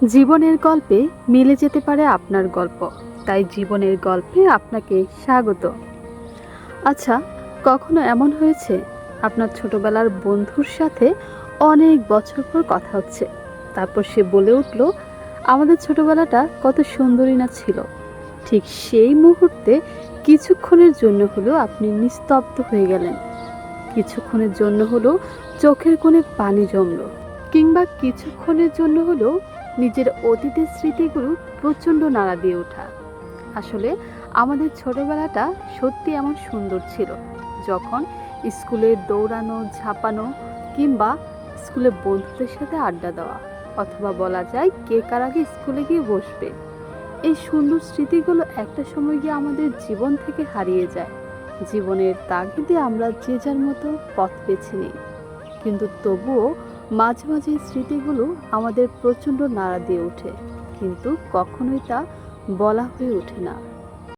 জীবনের গল্পে মিলে যেতে পারে আপনার গল্প, তাই জীবনের গল্পে আপনাকে স্বাগত। আচ্ছা, কখনো এমন হয়েছে আপনার ছোটবেলার বন্ধুর সাথে অনেক বছর পর কথা হচ্ছে, তারপর সে বলে উঠল আমাদের ছোটবেলাটা কত সুন্দরই না ছিল। ঠিক সেই মুহূর্তে কিছুক্ষণের জন্য হলেও আপনি নিস্তব্ধ হয়ে গেলেন, কিছুক্ষণের জন্য হলেও চোখের কোণে পানি জমলো, কিংবা কিছুক্ষণের জন্য হলেও নিজের অতীতের স্মৃতিগুলো প্রচণ্ড নাড়া দিয়ে ওঠা। আসলে আমাদের ছোটবেলাটা সত্যি এমন সুন্দর ছিল, যখন স্কুলে দৌড়ানো, ঝাঁপানো, কিংবা স্কুলে বন্ধুদের সাথে আড্ডা দেওয়া, অথবা বলা যায় কে কার আগে স্কুলে গিয়ে বসবে, এই সুন্দর স্মৃতিগুলো একটা সময় গিয়ে আমাদের জীবন থেকে হারিয়ে যায়। জীবনের তাগিদে আমরা যে যার মতো পথ বেছে নিই, কিন্তু তবুও মাঝে মাঝে এই স্মৃতিগুলো আমাদের প্রচণ্ড নাড়া দিয়ে ওঠে, কিন্তু কখনোই তা বলা হয়ে ওঠে না।